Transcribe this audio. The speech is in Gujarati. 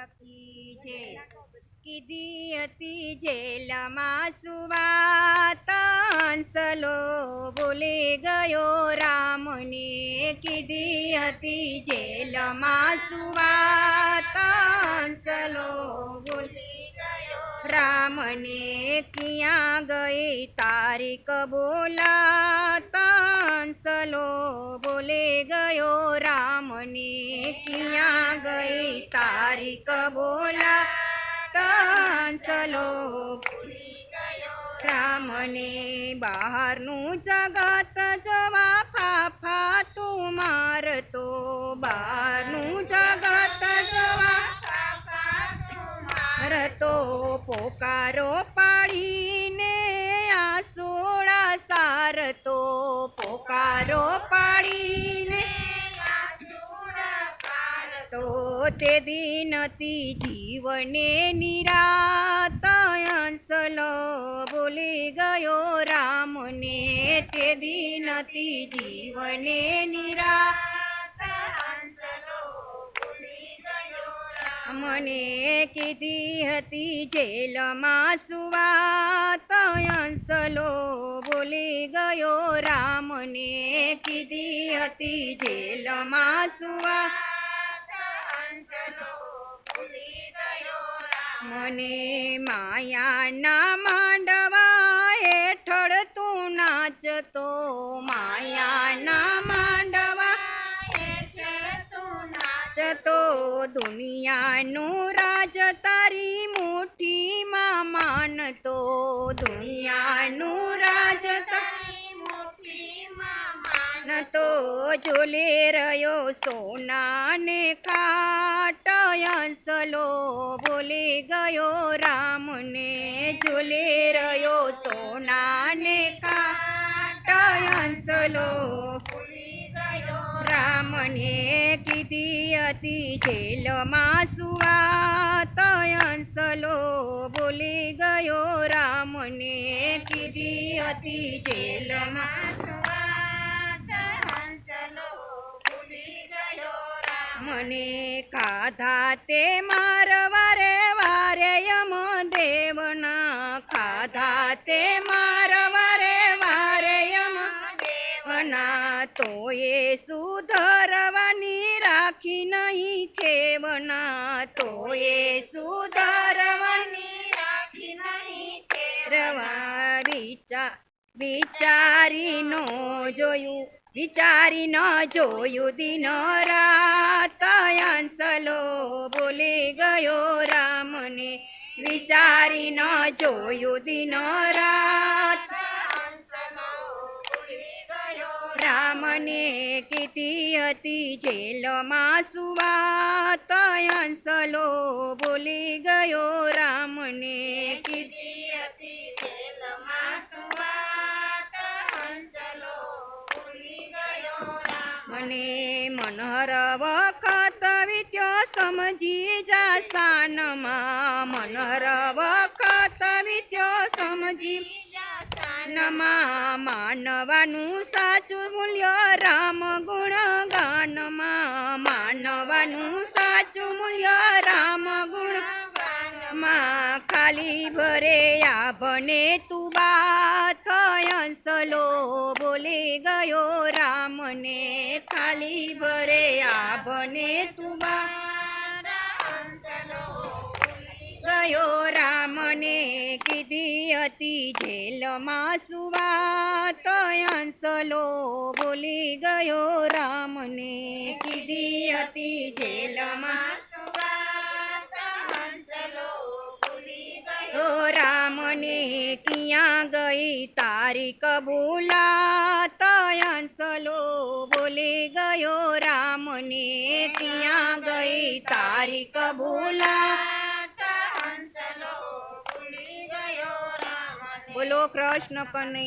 की जय। कीधी हती जेलમાં સુવાત હંસલો બોલી ગયો રામને। કીધી હતી જેલમાં સુવાત હંસલો બોલી ગયો રામને। ક્યાં ગઈ તારી કબૂલાત હંસલો બોલી ગયો રામને। ક્યાં ગઈ તારી કબૂલાત હંસલો બોલી ગયો રામને। બહારનું જગત જોવા ફાફા તું મારતો। બહારનું જગત જોવા ફાફા તું મારતો। પોકારો પાડીને આંસુડા સારતો। પોકારો પાડીને તે દીનતી જીવને નિરાત હંસલો બોલી ગયો રામને। તે દીનતી જીવને નિરાત હંસલો બોલી ગયો રામને। કીધી હતી જેલમાં સુવાત હંસલો બોલી ગયો રામને। કીધી હતી જેલમાં સુવાત મને। માયાના માંડવા હેઠળ તું નાચતો। માયાના માંડવા હેઠળ તું નાચતો। દુનિયાનું રાજ તારી મુઠ્ઠીમાં માનતો। દુનિયાનું રાજ તારી મુઠ્ઠીમાં માનતો। ઝૂલે રહ્યો સોનાને ખાટ હંસલો બોલી ગયો રામને। ઝૂલે રહ્યો સોનાને ખાટ હંસલો બોલી ગયો રામને। કીધી હતી જેલમાં સુવાત હંસલો બોલી ગયો રામને। કીધી હતી જેલમાં સુવાત હંસલો બોલી ગયો રામને। ખાધા તે મારવા રે વારે યમદેવના। ખાધા તે મારવા રે વારે યમદેવના। તોય સુધરવાની રાખી નહીં ખેવના। તોય સુધરવાની રાખી નહીં ખેરવા। વિચારી ન જોયું દિન રાત હંસલો બોલી ગયો રામને। વિચારી ન જોયું દિન રાત હંસલો બોલી ગયો રામને। કીધી હતી જેલમાં સુવાત હંસલો બોલી ગયો રામને। કીધી હતી જેલમાં સુવાત હંસલો બોલી ગયો રામને। મનહર વખત વીત્યો સમજી જા સાનમાં। મનહર વખત વીત્યો સમજી જા સાનમાં। માનવાનું સાચું મૂલ્ય રામ ગુણગાનમાં। માનવાનું સાચું મૂલ્ય રામ ગુણગાનમાં। ખાલી ભરે આભને તું બાથ હંસલો બોલી ગયો રામને। ખાલી ભરે આભને તું બાથ હંસલો બોલી ગયો રામને। કીધી હતી જેલમાં સુવાત હંસલો બોલી ગયો રામને। કીધી હતી જેલમાં સુવાત હંસલો બોલી ગયો રામને। ક્યાં ગઈ તારી કબૂલાત હંસલો બોલી ગયો રામને। ક્યાં ગઈ તારી કબૂલાત હંસલો બોલી ગયો રામને। બોલો કૃષ્ણ કનૈયા।